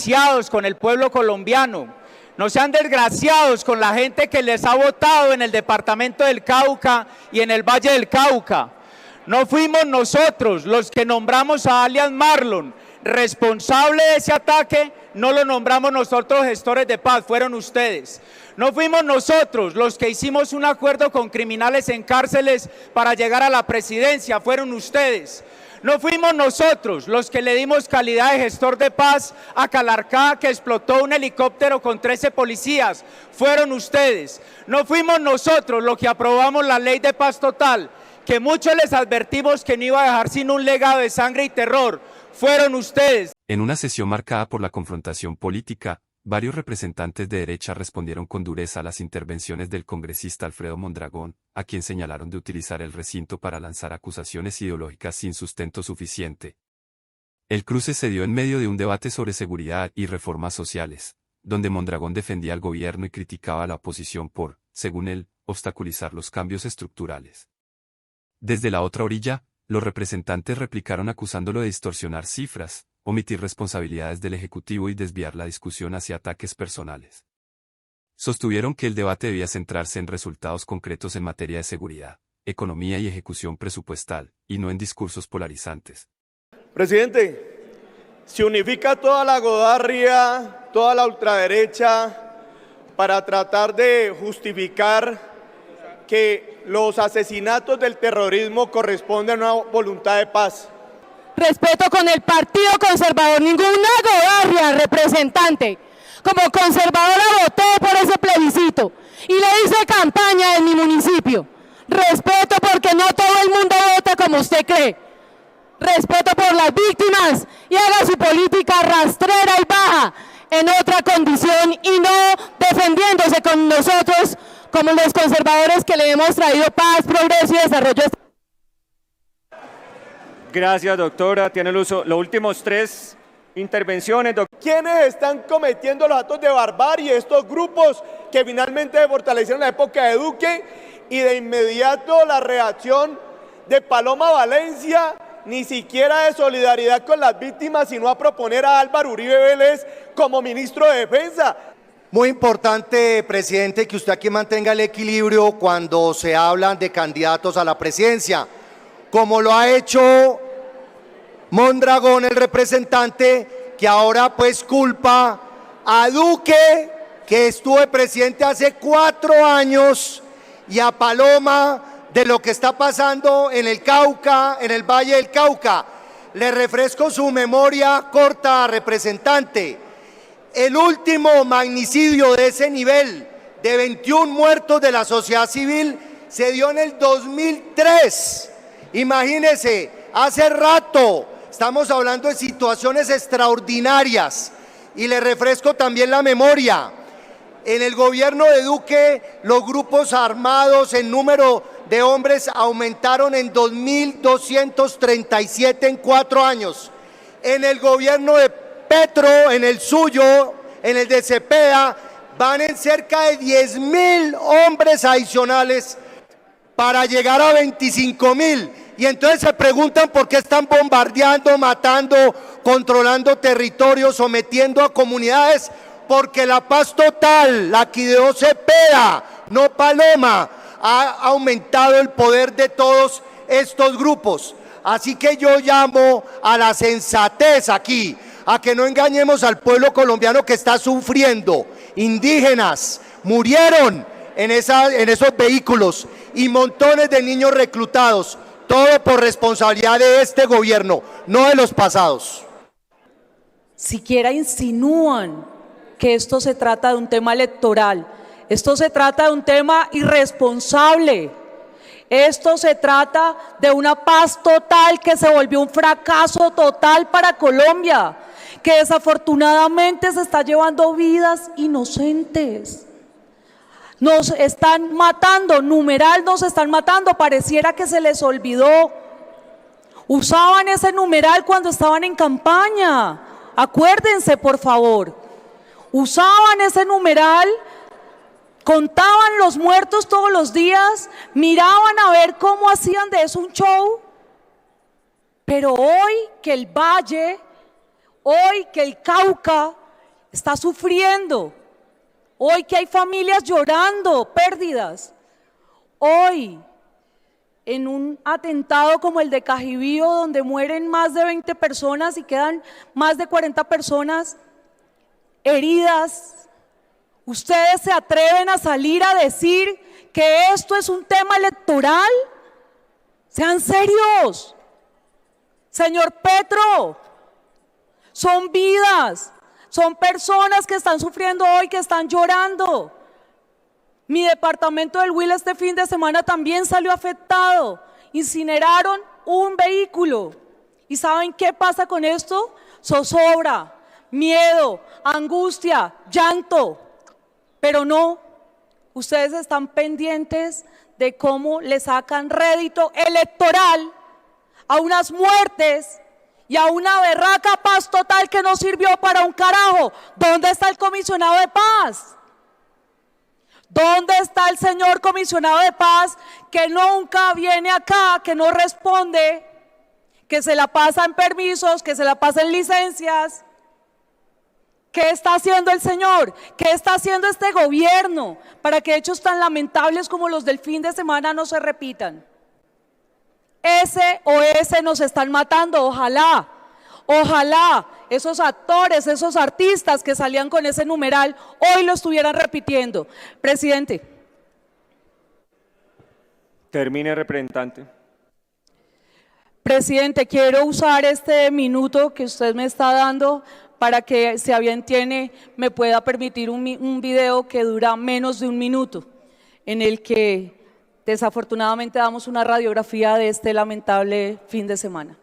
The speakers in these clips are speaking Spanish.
desgraciados con el pueblo colombiano, no sean desgraciados con la gente que les ha votado en el departamento del Cauca y en el Valle del Cauca. No fuimos nosotros los que nombramos a alias Marlon responsable de ese ataque, no lo nombramos nosotros gestores de paz, fueron ustedes. No fuimos nosotros los que hicimos un acuerdo con criminales en cárceles para llegar a la presidencia, fueron ustedes. No fuimos nosotros los que le dimos calidad de gestor de paz a Calarcá, que explotó un helicóptero con 13 policías, fueron ustedes. No fuimos nosotros los que aprobamos la ley de paz total, que muchos les advertimos que no iba a dejar sin un legado de sangre y terror, fueron ustedes. En una sesión marcada por la confrontación política, varios representantes de derecha respondieron con dureza a las intervenciones del congresista Alfredo Mondragón, a quien señalaron de utilizar el recinto para lanzar acusaciones ideológicas sin sustento suficiente. El cruce se dio en medio de un debate sobre seguridad y reformas sociales, donde Mondragón defendía al gobierno y criticaba a la oposición por, según él, obstaculizar los cambios estructurales. Desde la otra orilla, los representantes replicaron acusándolo de distorsionar cifras, omitir responsabilidades del Ejecutivo y desviar la discusión hacia ataques personales. Sostuvieron que el debate debía centrarse en resultados concretos en materia de seguridad, economía y ejecución presupuestal, y no en discursos polarizantes. Presidente, se unifica toda la godarria, toda la ultraderecha, para tratar de justificar que los asesinatos del terrorismo corresponden a una voluntad de paz. Respeto con el Partido Conservador, ninguna godarria, representante. Como conservadora voté por ese plebiscito y le hice campaña en mi municipio. Respeto porque no todo el mundo vota como usted cree. Respeto por las víctimas y haga su política rastrera y baja en otra condición y no defendiéndose con nosotros como los conservadores que le hemos traído paz, progreso y desarrollo. Gracias, doctora. Tiene el uso. Los últimos 3 intervenciones, doctora. ¿Quiénes están cometiendo los actos de barbarie? Estos grupos que finalmente fortalecieron la época de Duque, y de inmediato la reacción de Paloma Valencia, ni siquiera de solidaridad con las víctimas, sino a proponer a Álvaro Uribe Vélez como ministro de Defensa. Muy importante, presidente, que usted aquí mantenga el equilibrio cuando se hablan de candidatos a la presidencia, como lo ha hecho Mondragón, el representante, que ahora pues culpa a Duque, que estuvo de presidente hace 4 años, y a Paloma de lo que está pasando en el Cauca, en el Valle del Cauca. Le refresco su memoria corta, representante. El último magnicidio de ese nivel, de 21 muertos de la sociedad civil, se dio en el 2003. Imagínense, hace rato. Estamos hablando de situaciones extraordinarias. Y le refresco también la memoria. En el gobierno de Duque, los grupos armados en número de hombres aumentaron en 2.237 en 4 años. En el gobierno de Petro, en el suyo, en el de Cepeda, van en cerca de 10.000 hombres adicionales para llegar a 25.000. Y entonces se preguntan por qué están bombardeando, matando, controlando territorios, sometiendo a comunidades. Porque la paz total, la que ideó Cepeda, no Paloma, ha aumentado el poder de todos estos grupos. Así que yo llamo a la sensatez aquí, a que no engañemos al pueblo colombiano que está sufriendo. Indígenas murieron en esos vehículos y montones de niños reclutados. Todo por responsabilidad de este gobierno, no de los pasados. Siquiera insinúan que esto se trata de un tema electoral. Esto se trata de un tema irresponsable. Esto se trata de una paz total que se volvió un fracaso total para Colombia, que desafortunadamente se está llevando vidas inocentes. Nos están matando, numeral nos están matando, pareciera que se les olvidó. Usaban ese numeral cuando estaban en campaña, acuérdense por favor. Usaban ese numeral, contaban los muertos todos los días, miraban a ver cómo hacían de eso un show. Pero hoy que el Valle, hoy que el Cauca está sufriendo. Hoy que hay familias llorando, pérdidas. Hoy, en un atentado como el de Cajibío, donde mueren más de 20 personas y quedan más de 40 personas heridas, ¿ustedes se atreven a salir a decir que esto es un tema electoral? Sean serios. Señor Petro, son vidas, son personas que están sufriendo hoy, que están llorando. Mi departamento del Huila este fin de semana también salió afectado. Incineraron un vehículo. ¿Y saben qué pasa con esto? Zozobra, miedo, angustia, llanto. Pero no, ustedes están pendientes de cómo le sacan rédito electoral a unas muertes y a una berraca paz total que no sirvió para un carajo. ¿Dónde está el comisionado de paz? ¿Dónde está el señor comisionado de paz que nunca viene acá, que no responde, que se la pasa en permisos, que se la pasa en licencias? ¿Qué está haciendo el señor? ¿Qué está haciendo este gobierno para que hechos tan lamentables como los del fin de semana no se repitan? Ese nos están matando. Ojalá esos actores, esos artistas que salían con ese numeral hoy lo estuvieran repitiendo. Presidente. Termine, representante. Presidente, quiero usar este minuto que usted me está dando para que, si a bien tiene, me pueda permitir un video que dura menos de un minuto, en el que desafortunadamente damos una radiografía de este lamentable fin de semana.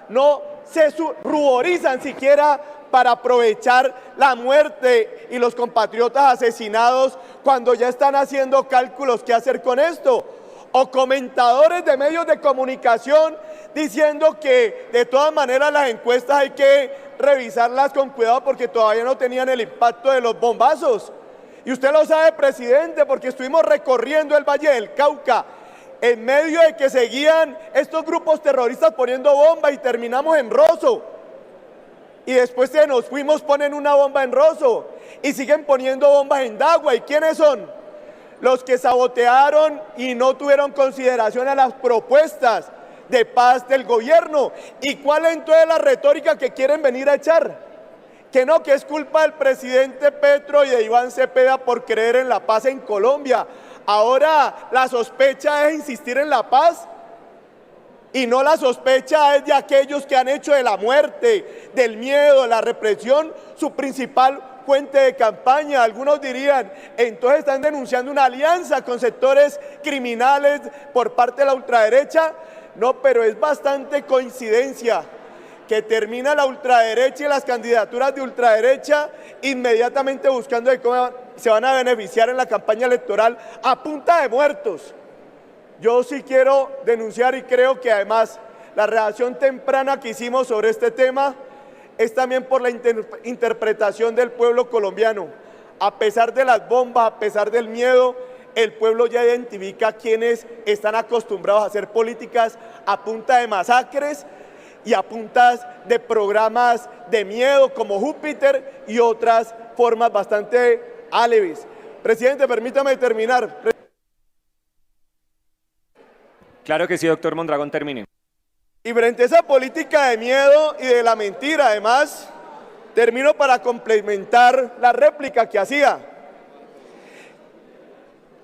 No se ruborizan siquiera para aprovechar la muerte y los compatriotas asesinados cuando ya están haciendo cálculos qué hacer con esto. O comentadores de medios de comunicación diciendo que de todas maneras las encuestas hay que revisarlas con cuidado porque todavía no tenían el impacto de los bombazos. Y usted lo sabe, presidente, porque estuvimos recorriendo el Valle del Cauca en medio de que seguían estos grupos terroristas poniendo bombas y terminamos en Rosso. Y después que nos fuimos ponen una bomba en Rosso y siguen poniendo bombas en Dagua. ¿Y quiénes son? Los que sabotearon y no tuvieron consideración a las propuestas de paz del gobierno. ¿Y cuál es entonces la retórica que quieren venir a echar? Que no, que es culpa del presidente Petro y de Iván Cepeda por creer en la paz en Colombia. Ahora la sospecha es insistir en la paz y no la sospecha es de aquellos que han hecho de la muerte, del miedo, de la represión, su principal fuente de campaña. Algunos dirían, entonces están denunciando una alianza con sectores criminales por parte de la ultraderecha. No, pero es bastante coincidencia que termina la ultraderecha y las candidaturas de ultraderecha inmediatamente buscando de cómo se van a beneficiar en la campaña electoral a punta de muertos. Yo sí quiero denunciar y creo que además la reacción temprana que hicimos sobre este tema es también por la interpretación del pueblo colombiano. A pesar de las bombas, a pesar del miedo, el pueblo ya identifica quienes están acostumbrados a hacer políticas a punta de masacres y a puntas de programas de miedo como Júpiter y otras formas bastante aleves. Presidente, permítame terminar. Claro que sí, doctor Mondragón, termine. Y frente a esa política de miedo y de la mentira, además, termino para complementar la réplica que hacía.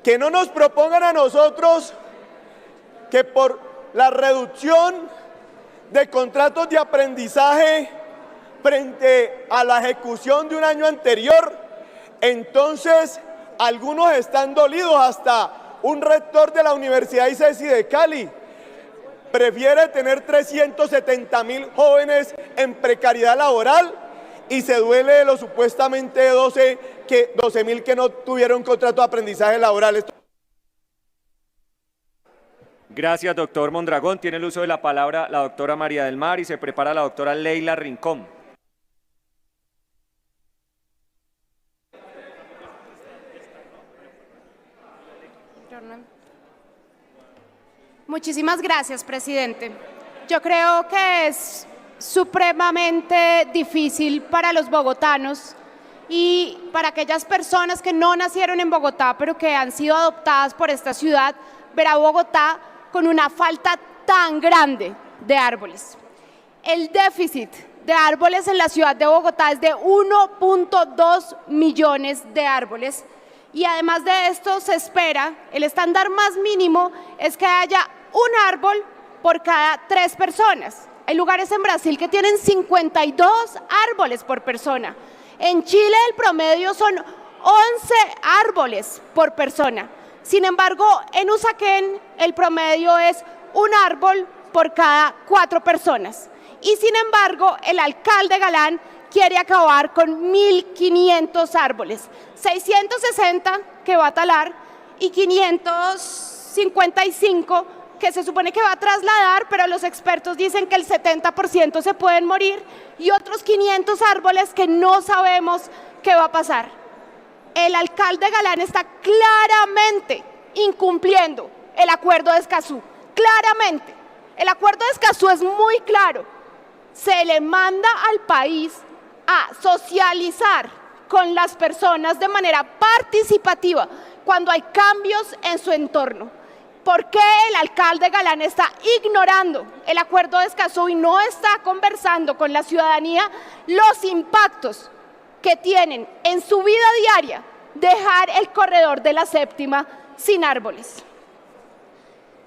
Que no nos propongan a nosotros que por la reducción de contratos de aprendizaje frente a la ejecución de un año anterior, entonces algunos están dolidos, hasta un rector de la Universidad ICESI de Cali prefiere tener 370.000 jóvenes en precariedad laboral y se duele de los supuestamente 12.000 que no tuvieron contrato de aprendizaje laboral. Gracias, doctor Mondragón. Tiene el uso de la palabra la doctora María del Mar y se prepara la doctora Leila Rincón. Muchísimas gracias, presidente. Yo creo que es supremamente difícil para los bogotanos y para aquellas personas que no nacieron en Bogotá, pero que han sido adoptadas por esta ciudad, ver a Bogotá con una falta tan grande de árboles. El déficit de árboles en la ciudad de Bogotá es de 1.2 millones de árboles. Y además de esto se espera, el estándar más mínimo es que haya un árbol por cada 3 personas. Hay lugares en Brasil que tienen 52 árboles por persona. En Chile el promedio son 11 árboles por persona. Sin embargo, en Usaquén el promedio es un árbol por cada 4 personas. Y sin embargo, el alcalde Galán quiere acabar con 1.500 árboles, 660 que va a talar y 555 que se supone que va a trasladar, pero los expertos dicen que el 70% se pueden morir y otros 500 árboles que no sabemos qué va a pasar. El alcalde Galán está claramente incumpliendo el acuerdo de Escazú, claramente. El acuerdo de Escazú es muy claro. Se le manda al país a socializar con las personas de manera participativa cuando hay cambios en su entorno. ¿Por qué el alcalde Galán está ignorando el acuerdo de Escazú y no está conversando con la ciudadanía los impactos que tienen en su vida diaria dejar el corredor de la séptima sin árboles?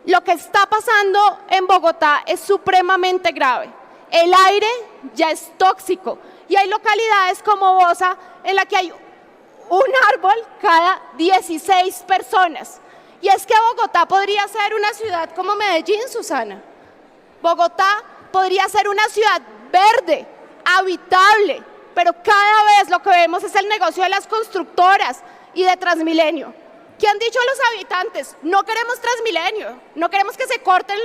Lo que está pasando en Bogotá es supremamente grave. El aire ya es tóxico y hay localidades como Bosa en la que hay un árbol cada 16 personas. Y es que Bogotá podría ser una ciudad como Medellín, Susana. Bogotá podría ser una ciudad verde, habitable, pero cada vez lo que vemos es el negocio de las constructoras y de Transmilenio. ¿Qué han dicho los habitantes? No queremos Transmilenio, no queremos que se corten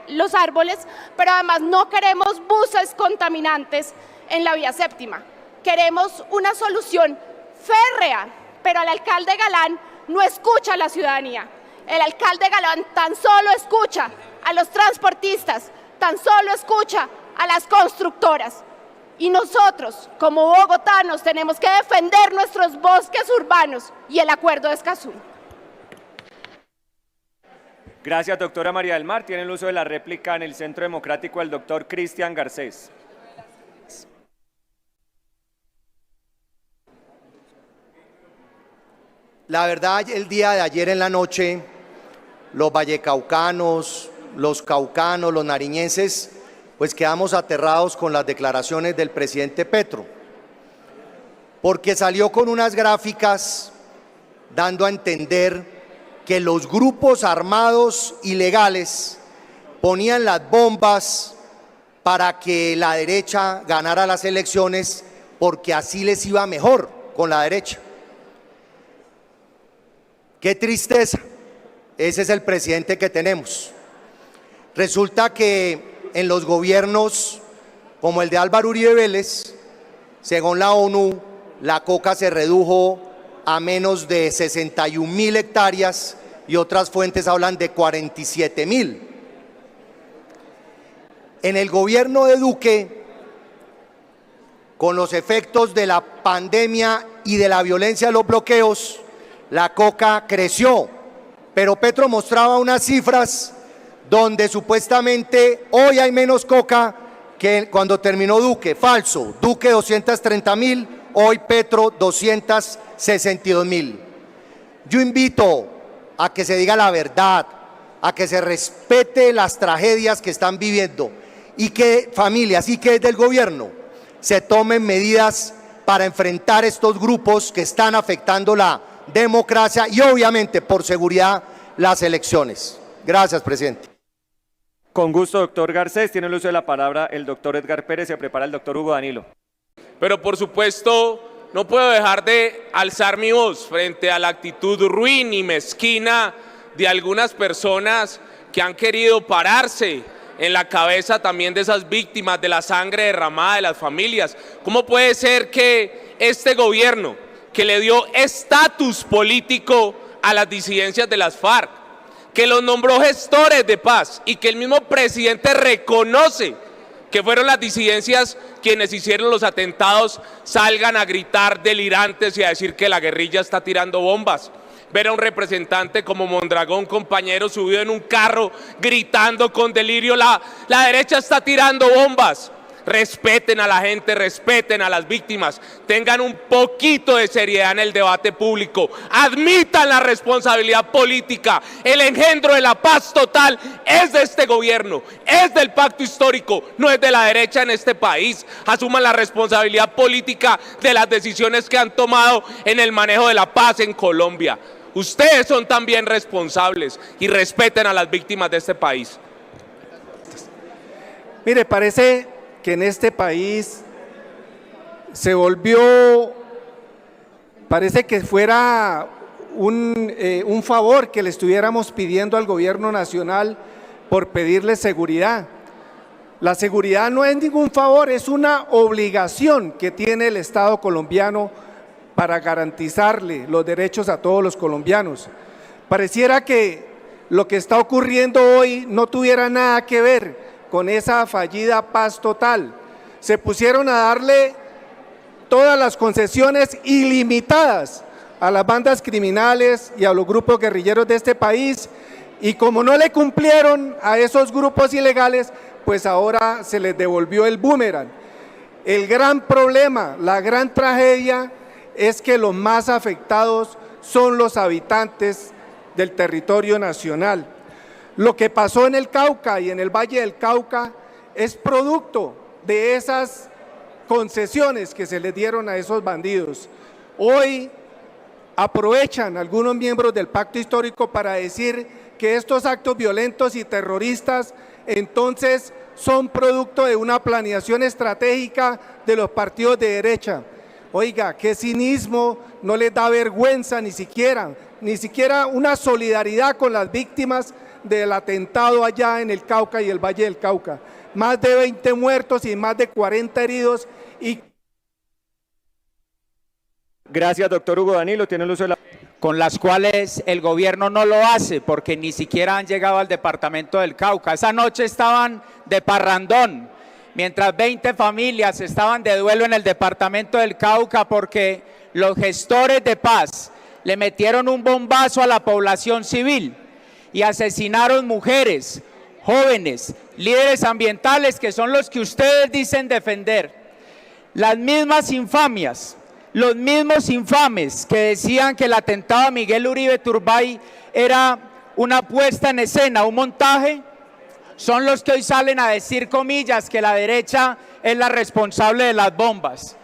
los árboles, pero además no queremos buses contaminantes en la vía séptima. Queremos una solución férrea, pero el alcalde Galán no escucha a la ciudadanía. El alcalde Galán tan solo escucha a los transportistas, tan solo escucha a las constructoras. Y nosotros, como bogotanos, tenemos que defender nuestros bosques urbanos y el acuerdo de Escazú. Gracias, doctora María del Mar. Tiene el uso de la réplica en el Centro Democrático el doctor Cristian Garcés. La verdad, el día de ayer en la noche, los vallecaucanos, los caucanos, los nariñenses, pues quedamos aterrados con las declaraciones del presidente Petro, porque salió con unas gráficas dando a entender que los grupos armados ilegales ponían las bombas para que la derecha ganara las elecciones porque así les iba mejor con la derecha. Qué tristeza, ese es el presidente que tenemos. Resulta que en los gobiernos como el de Álvaro Uribe Vélez, según la ONU, la coca se redujo a menos de 61.000 hectáreas y otras fuentes hablan de 47.000. En el gobierno de Duque, con los efectos de la pandemia y de la violencia de los bloqueos, la coca creció, pero Petro mostraba unas cifras donde supuestamente hoy hay menos coca que cuando terminó Duque. Falso. Duque 230.000, hoy Petro 262.000. Yo invito a que se diga la verdad, a que se respete las tragedias que están viviendo y que familias y que desde el gobierno se tomen medidas para enfrentar estos grupos que están afectando la democracia y obviamente por seguridad las elecciones. Gracias, presidente. Con gusto, doctor Garcés. Tiene el uso de la palabra el doctor Edgar Pérez. Se prepara el doctor Hugo Danilo. Pero por supuesto, no puedo dejar de alzar mi voz frente a la actitud ruin y mezquina de algunas personas que han querido pararse en la cabeza también de esas víctimas de la sangre derramada de las familias. ¿Cómo puede ser que este gobierno, que le dio estatus político a las disidencias de las FARC, que los nombró gestores de paz y que el mismo presidente reconoce que fueron las disidencias quienes hicieron los atentados, salgan a gritar delirantes y a decir que la guerrilla está tirando bombas? Ver a un representante como Mondragón, compañero, subido en un carro gritando con delirio, la derecha está tirando bombas. Respeten a la gente, respeten a las víctimas, tengan un poquito de seriedad en el debate público, admitan la responsabilidad política. El engendro de la paz total es de este gobierno, es del pacto histórico, no es de la derecha en este país. Asuman la responsabilidad política de las decisiones que han tomado en el manejo de la paz en Colombia. Ustedes son también responsables y respeten a las víctimas de este país. Mire, parece que en este país se volvió, parece que fuera un favor que le estuviéramos pidiendo al gobierno nacional por pedirle seguridad. La seguridad no es ningún favor, es una obligación que tiene el Estado colombiano para garantizarle los derechos a todos los colombianos. Pareciera que lo que está ocurriendo hoy no tuviera nada que ver con esa fallida paz total. Se pusieron a darle todas las concesiones ilimitadas a las bandas criminales y a los grupos guerrilleros de este país, y como no le cumplieron a esos grupos ilegales, pues ahora se les devolvió el boomerang. El gran problema, la gran tragedia es que los más afectados son los habitantes del territorio nacional. Lo que pasó en el Cauca y en el Valle del Cauca es producto de esas concesiones que se les dieron a esos bandidos. Hoy aprovechan algunos miembros del pacto histórico para decir que estos actos violentos y terroristas entonces son producto de una planeación estratégica de los partidos de derecha. Oiga, qué cinismo, no les da vergüenza ni siquiera una solidaridad con las víctimas del atentado allá en el Cauca y el Valle del Cauca. Más de 20 muertos y más de 40 heridos. Gracias, doctor Hugo Danilo. Tiene el uso de la... Con las cuales el gobierno no lo hace porque ni siquiera han llegado al departamento del Cauca. Esa noche estaban de parrandón, mientras 20 familias estaban de duelo en el departamento del Cauca porque los gestores de paz le metieron un bombazo a la población civil y asesinaron mujeres, jóvenes, líderes ambientales que son los que ustedes dicen defender. Las mismas infamias, los mismos infames que decían que el atentado a Miguel Uribe Turbay era una puesta en escena, un montaje, son los que hoy salen a decir, comillas, que la derecha es la responsable de las bombas.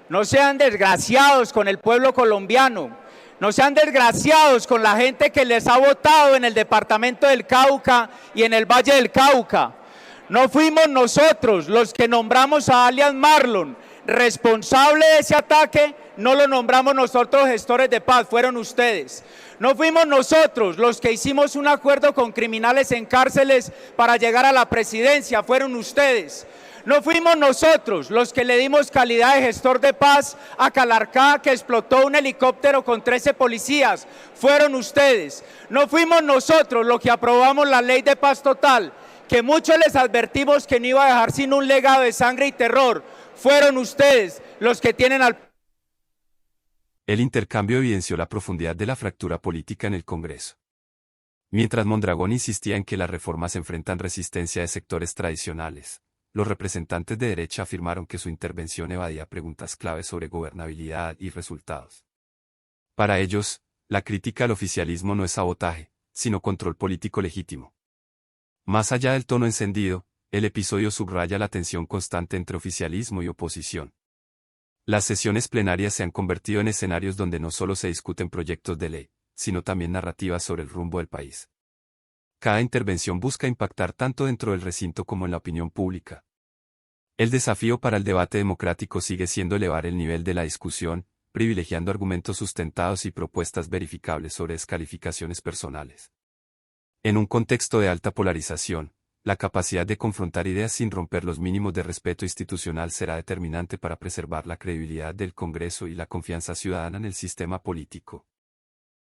No sean desgraciados con el pueblo colombiano, no sean desgraciados con la gente que les ha votado en el departamento del Cauca y en el Valle del Cauca. No fuimos nosotros los que nombramos a alias Marlon responsable de ese ataque, no lo nombramos nosotros gestores de paz, fueron ustedes. No fuimos nosotros los que hicimos un acuerdo con criminales en cárceles para llegar a la presidencia, fueron ustedes. No fuimos nosotros los que le dimos calidad de gestor de paz a Calarcá, que explotó un helicóptero con 13 policías, fueron ustedes. No fuimos nosotros los que aprobamos la ley de paz total, que muchos les advertimos que no iba a dejar sin un legado de sangre y terror, fueron ustedes los que tienen al... El intercambio evidenció la profundidad de la fractura política en el Congreso. Mientras Mondragón insistía en que las reformas enfrentan resistencia de sectores tradicionales, los representantes de derecha afirmaron que su intervención evadía preguntas claves sobre gobernabilidad y resultados. Para ellos, la crítica al oficialismo no es sabotaje, sino control político legítimo. Más allá del tono encendido, el episodio subraya la tensión constante entre oficialismo y oposición. Las sesiones plenarias se han convertido en escenarios donde no solo se discuten proyectos de ley, sino también narrativas sobre el rumbo del país. Cada intervención busca impactar tanto dentro del recinto como en la opinión pública. El desafío para el debate democrático sigue siendo elevar el nivel de la discusión, privilegiando argumentos sustentados y propuestas verificables sobre descalificaciones personales. En un contexto de alta polarización, la capacidad de confrontar ideas sin romper los mínimos de respeto institucional será determinante para preservar la credibilidad del Congreso y la confianza ciudadana en el sistema político.